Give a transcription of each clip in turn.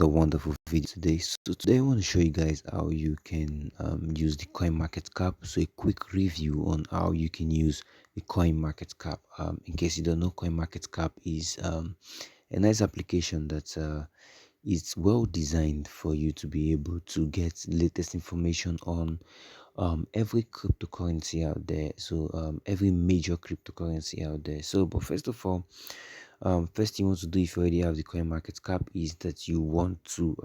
another wonderful video today. So today I want to show you guys how you can use the coin market cap. So a quick review on how you can use the coin market cap. In case you don't know, coin market cap is a nice application that is well designed for you to be able to get latest information on every cryptocurrency out there. So every major cryptocurrency out there. So but first of all, first thing you want to do if you already have the coin market cap is that you want to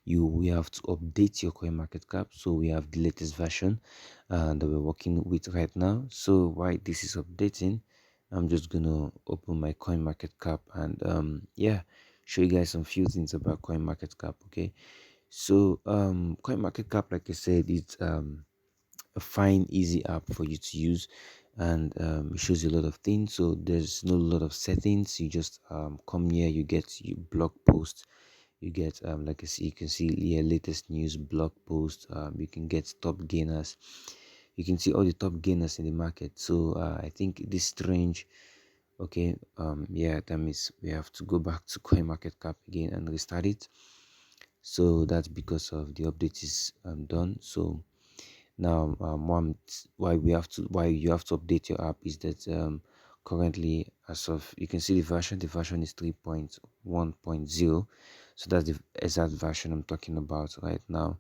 we have to update your coin market cap. So we have the latest version that we're working with right now. So while this is updating, I'm just gonna open my coin market cap and yeah, show you guys some few things about coin market cap. Okay, so coin market cap, like I said, it's a fine easy app for you to use, and it shows you a lot of things. So there's no lot of settings. You just come here, you get your blog post, you get like I see, you can see here latest news, blog post, you can get top gainers, you can see all the top gainers in the market. So I think this strange. Okay, yeah, that means we have to go back to coin market cap again and restart it. So that's because of the update is done. So now why you have to update your app is that currently, as of, you can see the version is 3.1.0. So that's the exact version I'm talking about right now.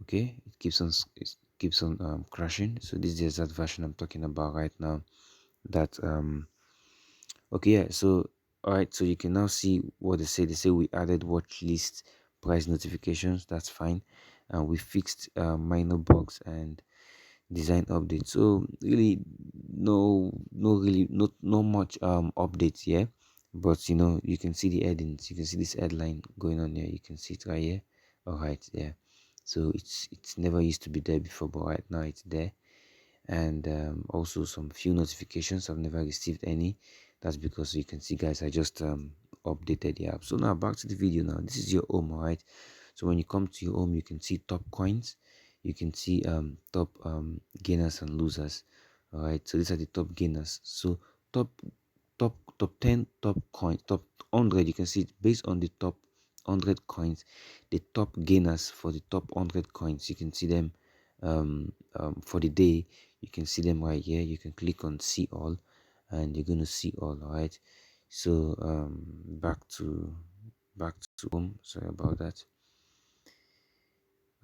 Okay, it keeps on crashing. So this is the exact version I'm talking about right now. That okay, yeah. So all right, so you can now see what they say we added watch list price notifications. That's fine, and we fixed minor bugs and design update. So really, no much updates here. But you can see the headings, you can see this headline going on here, you can see it right here. All right, yeah. So it's never used to be there before, but right now it's there. And also some few notifications, I've never received any. That's because you can see, guys, I just updated the app. So now back to the video. Now this is your home. All right, so when you come to your home, you can see top coins, you can see top gainers and losers. All right, so these are the top gainers. So top top 10 top coin, top 100, you can see it based on the top 100 coins, the top gainers for the top 100 coins. You can see them for the day. You can see them right here. You can click on see all and you're going to see all. All right, so back to home. Sorry about that.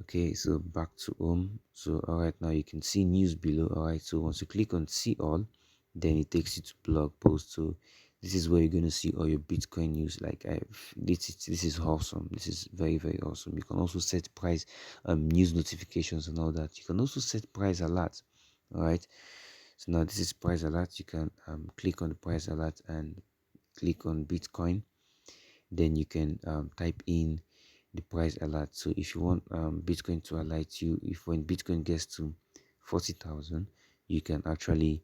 Okay, so back to home. So all right, now you can see news below. All right, so once you click on see all, then it takes you to blog post. So this is where you're going to see all your Bitcoin news. Like this is awesome. This is very awesome. You can also set price news notifications and all that. You can also set price alert. All right, so now this is price alert. You can click on the price alert and click on Bitcoin. Then you can type in the price alert. So if you want Bitcoin to alert you, if when Bitcoin gets to 40,000, you can actually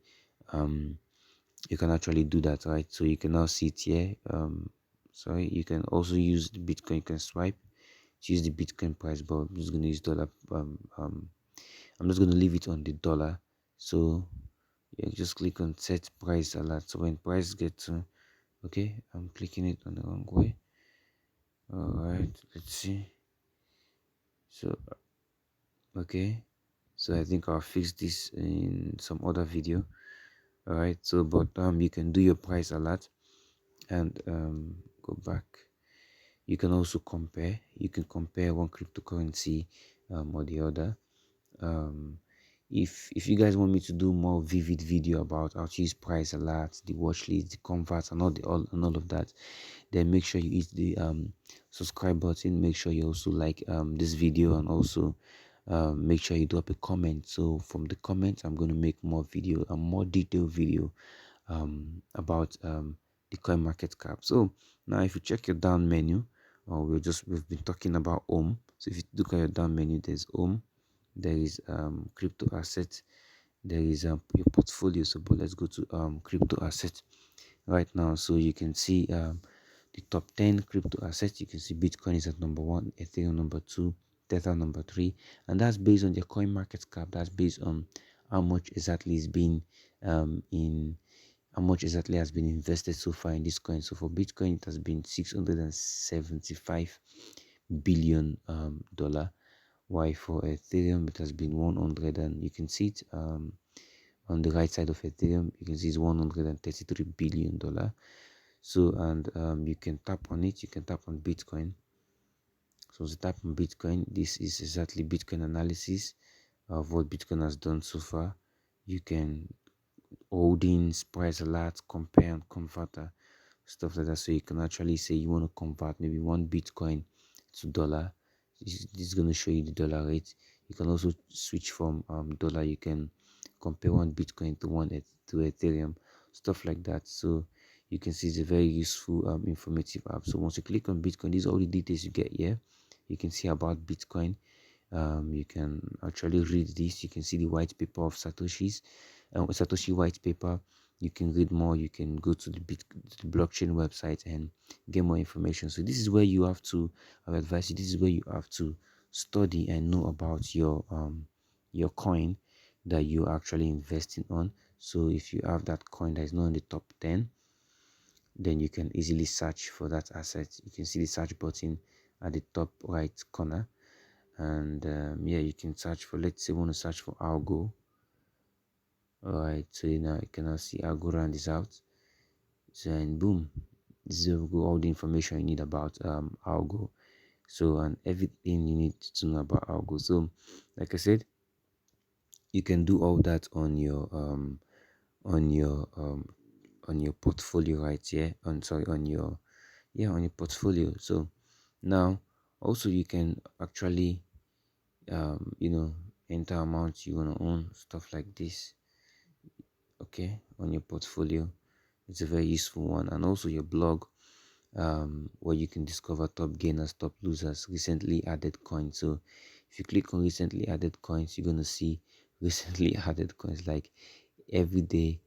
um do that, right? So you can now see it here. Sorry, you can also use the Bitcoin. You can swipe to use the Bitcoin price, but I'm just gonna use dollar. I'm just gonna leave it on the dollar. So yeah, just click on set price alert. So when price gets to, okay, I'm clicking it on the wrong way. All right, let's see. So okay, so I think I'll fix this in some other video. All right, so but you can do your price alert and go back. You can also compare. You can compare one cryptocurrency or the other. um if you guys want me to do more vivid video about how to use price alert, the watch list, the converts, and all of that, then make sure you hit the subscribe button. Make sure you also like this video, and also make sure you drop a comment. So from the comments, I'm going to make more video, a more detailed video about the coin market cap. So now if you check your down menu, we've been talking about home. So if you look at your down menu, there's home, there is crypto asset, there is your portfolio. So but let's go to crypto asset right now. So you can see the top 10 crypto assets. You can see Bitcoin is at number 1, Ethereum number 2, Tether number 3, and that's based on their coin market cap. That's based on how much exactly is being in how much exactly has been invested so far in this coin. So for Bitcoin, it has been 675 billion dollar. Why for Ethereum it has been 100, and you can see it on the right side of Ethereum. You can see it's 133 billion dollar. So and you can tap on it. You can tap on Bitcoin. So to tap on Bitcoin, this is exactly Bitcoin analysis of what Bitcoin has done so far. You can holdings, price alerts, compare and converter, stuff like that. So you can actually say you want to convert maybe one Bitcoin to dollar. This is going to show you the dollar rate. You can also switch from dollar. You can compare one Bitcoin to to Ethereum, stuff like that. So you can see it's a very useful, informative app. So once you click on Bitcoin, these are all the details you get here. You can see about Bitcoin. You can actually read this. You can see the white paper of Satoshi white paper. You can read more. You can go to to the blockchain website and get more information. So this is where you have to, I would advise you, this is where you have to study and know about your coin that you're actually investing on. So if you have that coin that is not in the top 10, then you can easily search for that asset. You can see the search button at the top right corner, and yeah, you can search for, let's say we want to search for algo. All right, so now you can now see algo run this out. So and boom, this is all the information you need about algo. So and everything you need to know about algo. So like I said, you can do all that on your on your portfolio right here, on sorry on your, yeah, on your portfolio. So now also you can actually enter amounts you want to own, stuff like this, okay, on your portfolio. It's a very useful one. And also your blog, where you can discover top gainers, top losers, recently added coins. So if you click on recently added coins, you're gonna see recently added coins. Like every day,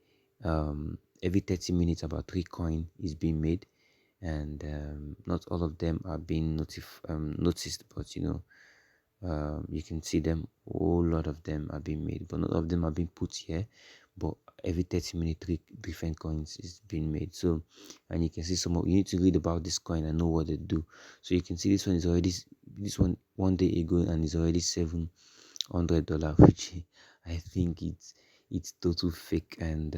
every 30 minutes, about 3 coin is being made, and not all of them are being noticed, but you can see them. A whole lot of them are being made, but not all of them are being put here. But every 30 minutes, 3 different coins is being made. So, and you can see some of, you need to read about this coin and know what they do. So you can see this one is already, this one day ago, and it's already $700, which I think it's total fake, and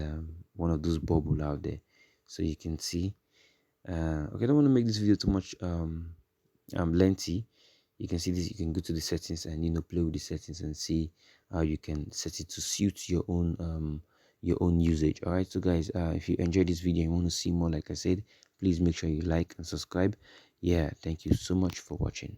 one of those bubble out there. So you can see, okay, I don't want to make this video too much lengthy. You can see this. You can go to the settings and play with the settings and see how you can set it to suit your own usage. All right, so guys, if you enjoyed this video and want to see more, like I said, please make sure you like and subscribe. Yeah, thank you so much for watching.